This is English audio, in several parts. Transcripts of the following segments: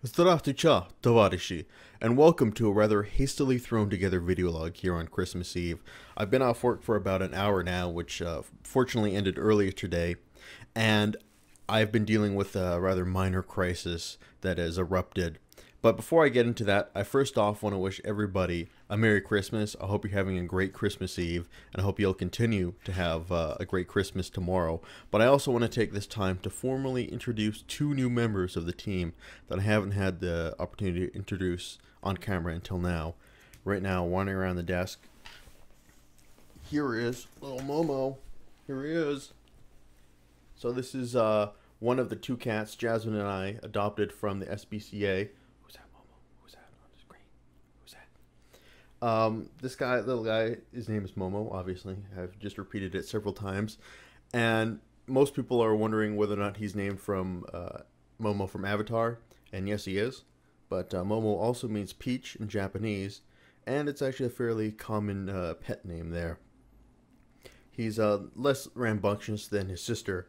Здравствуйте, товарищи, and welcome to a rather hastily thrown together video log here on Christmas Eve. I've been off work for about an hour now, which fortunately ended earlier today, and I've been dealing with a rather minor crisis that has erupted. But before I get into that, I first off want to wish everybody a Merry Christmas. I hope you're having a great Christmas Eve, and I hope you'll continue to have a great Christmas tomorrow. But I also want to take this time to formally introduce two new members of the team that I haven't had the opportunity to introduce on camera until now. Right now, wandering around the desk, here is little Momo. Here he is. So this is one of the two cats Jasmine and I adopted from the SPCA. This guy, little guy, his name is Momo, obviously. I've just repeated it several times. And most people are wondering whether or not he's named from Momo from Avatar. And yes, he is. But Momo also means peach in Japanese. And it's actually a fairly common pet name there. He's less rambunctious than his sister.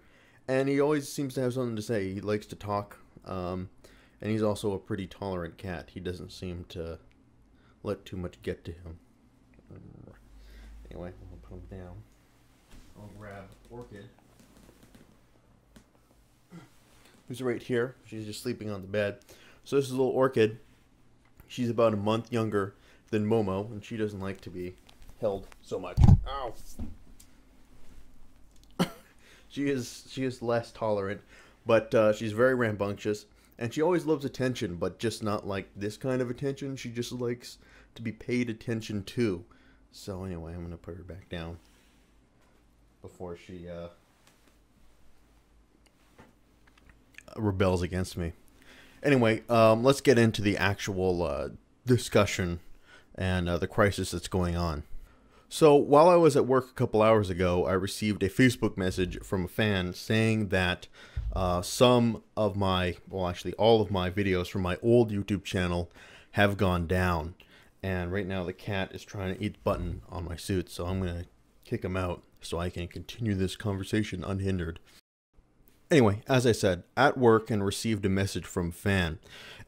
And he always seems to have something to say. He likes to talk. And he's also a pretty tolerant cat. He doesn't seem to let too much get to him. Anyway, I'll put him down. I'll grab Orchid, who's right here. She's just sleeping on the bed. So this is little Orchid. She's about a month younger than Momo, and she doesn't like to be held so much. Ow! She is less tolerant, but she's very rambunctious. And she always loves attention, but just not like this kind of attention. She just likes to be paid attention to. So anyway, I'm going to put her back down before she rebels against me. Anyway, let's get into the actual discussion and the crisis that's going on. So while I was at work a couple hours ago, I received a Facebook message from a fan saying that some of my, well actually all of my videos from my old YouTube channel have gone down. And right now the cat is trying to eat the button on my suit, so I'm going to kick him out so I can continue this conversation unhindered. Anyway, as I said, at work and received a message from a fan.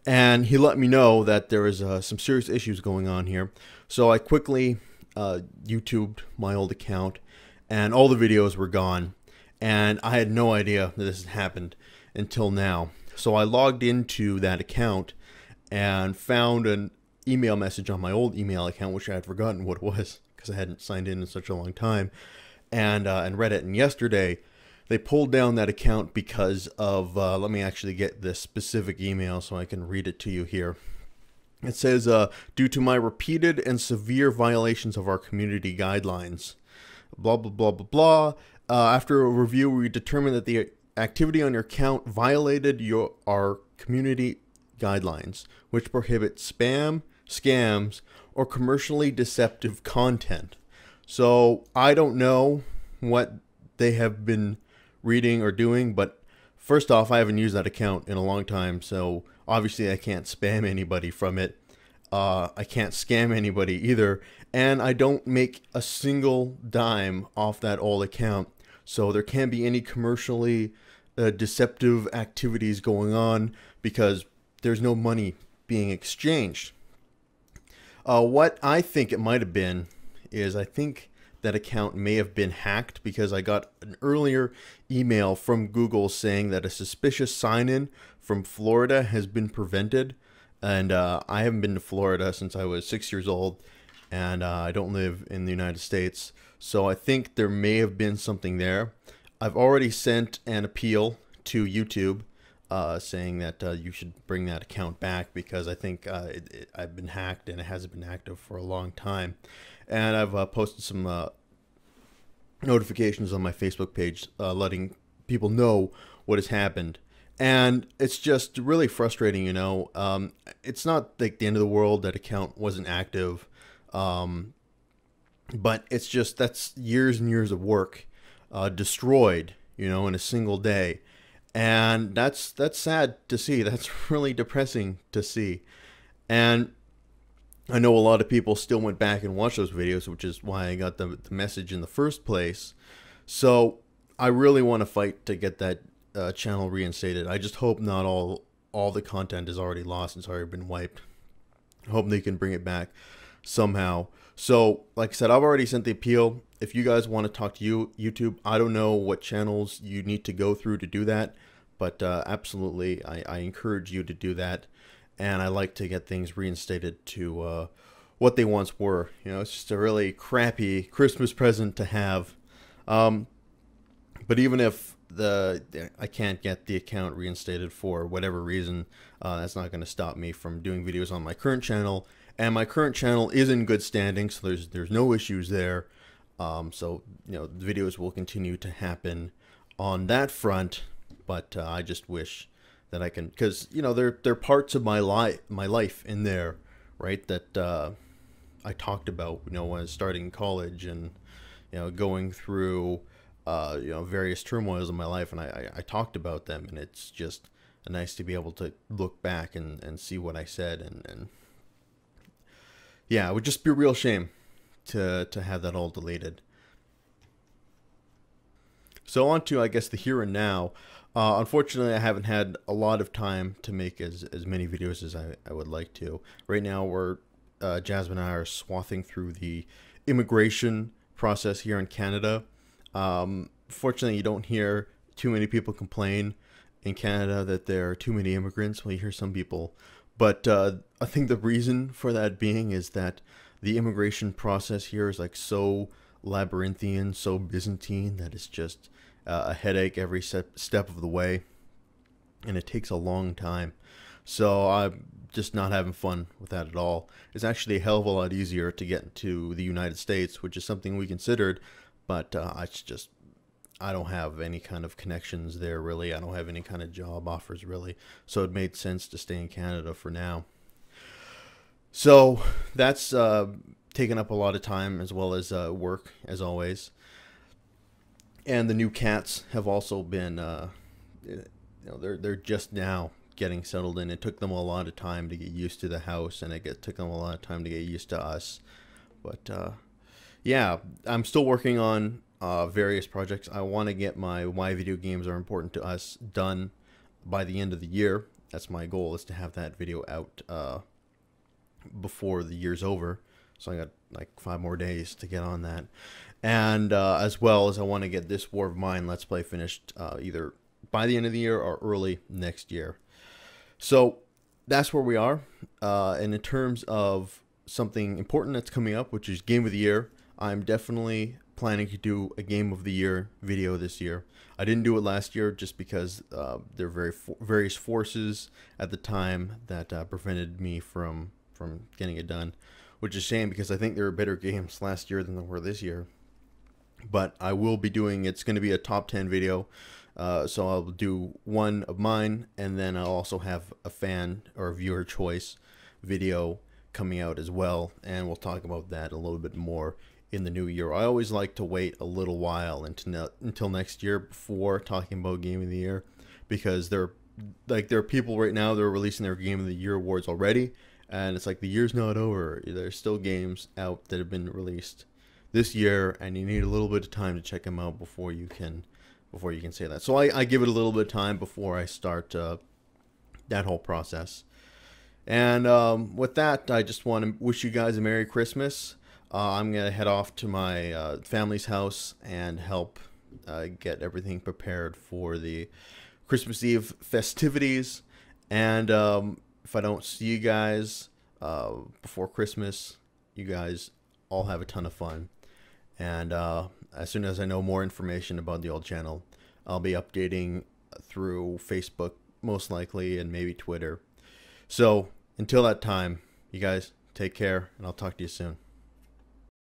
And he let me know that there is some serious issues going on here. So I quickly YouTubed my old account and all the videos were gone. And I had no idea that this had happened until now. So I logged into that account and found an email message on my old email account, which I had forgotten what it was because I hadn't signed in such a long time, and read it. And yesterday, they pulled down that account because of, let me actually get this specific email so I can read it to you here. It says, due to my repeated and severe violations of our community guidelines, blah, blah, blah, blah, blah. After a review, we determined that the activity on your account violated our community guidelines, which prohibit spam, scams, or commercially deceptive content. So I don't know what they have been reading or doing, but first off, I haven't used that account in a long time, so obviously I can't spam anybody from it. I can't scam anybody either, and I don't make a single dime off that old account, so there can't be any commercially deceptive activities going on because there's no money being exchanged. What I think it might have been is I think that account may have been hacked because I got an earlier email from Google saying that a suspicious sign-in from Florida has been prevented. And I haven't been to Florida since I was 6 years old, and I don't live in the United States. So I think there may have been something there. I've already sent an appeal to YouTube saying that you should bring that account back because I think I've been hacked and it hasn't been active for a long time. And I've posted some notifications on my Facebook page letting people know what has happened. And it's just really frustrating, you know. It's not like the end of the world that account wasn't active. But it's just, that's years and years of work destroyed, you know, in a single day. And that's sad to see. That's really depressing to see. And I know a lot of people still went back and watched those videos, which is why I got the message in the first place. So I really want to fight to get that channel reinstated. I just hope not all all the content is already lost. It's already been wiped. I hope they can bring it back somehow. So, like I said, I've already sent the appeal. If you guys want to talk to YouTube, I don't know what channels you need to go through to do that, but absolutely, I encourage you to do that. And I like to get things reinstated to what they once were. You know, it's just a really crappy Christmas present to have. But even if I can't get the account reinstated for whatever reason, that's not going to stop me from doing videos on my current channel. And my current channel is in good standing, so there's no issues there. So you know, the videos will continue to happen on that front. But I just wish that I can, because you know, there are parts of my life in there, right, that I talked about, you know, when I was starting college and, you know, going through you know, various turmoils in my life, and I talked about them, and it's just nice to be able to look back and see what I said, and yeah, it would just be a real shame to have that all deleted. So on to, I guess, the here and now. Unfortunately, I haven't had a lot of time to make as many videos as I would like to. Right now, Jasmine and I are swathing through the immigration process here in Canada. Fortunately, you don't hear too many people complain in Canada that there are too many immigrants. Well, you hear some people, but I think the reason for that being is that the immigration process here is like so labyrinthian, so Byzantine, that it's just a headache every step of the way, and it takes a long time. So I'm just not having fun with that at all. It's actually a hell of a lot easier to get into the United States, which is something we considered, but I don't have any kind of connections there, really. I don't have any kind of job offers, really. So it made sense to stay in Canada for now. So that's taken up a lot of time, as well as work, as always. And the new cats have also been, you know, they're just now getting settled in. It took them a lot of time to get used to the house, and it took them a lot of time to get used to us. But yeah, I'm still working on various projects. I want to get my Why Video Games Are Important to Us done by the end of the year. That's my goal, is to have that video out before the year's over. So I got like 5 more days to get on that. And as well as I want to get this War of Mine Let's Play finished either by the end of the year or early next year. So that's where we are. And in terms of something important that's coming up, which is Game of the Year, I'm definitely planning to do a Game of the Year video this year. I didn't do it last year just because there were various forces at the time that prevented me from getting it done, which is a shame because I think there were better games last year than there were this year. But I will be doing, it's going to be a top 10 video, so I'll do one of mine, and then I'll also have a fan or viewer choice video coming out as well, and we'll talk about that a little bit more in the new year. I always like to wait a little while until next year before talking about Game of the Year, because there are people right now that are releasing their Game of the Year awards already, and it's like the year's not over. There's still games out that have been released this year, and you need a little bit of time to check them out before you can say that. So I give it a little bit of time before I start that whole process. And with that, I just want to wish you guys a Merry Christmas. I'm going to head off to my family's house and help get everything prepared for the Christmas Eve festivities. And if I don't see you guys before Christmas, you guys all have a ton of fun. And as soon as I know more information about the old channel, I'll be updating through Facebook, most likely, and maybe Twitter. So until that time, you guys take care, and I'll talk to you soon.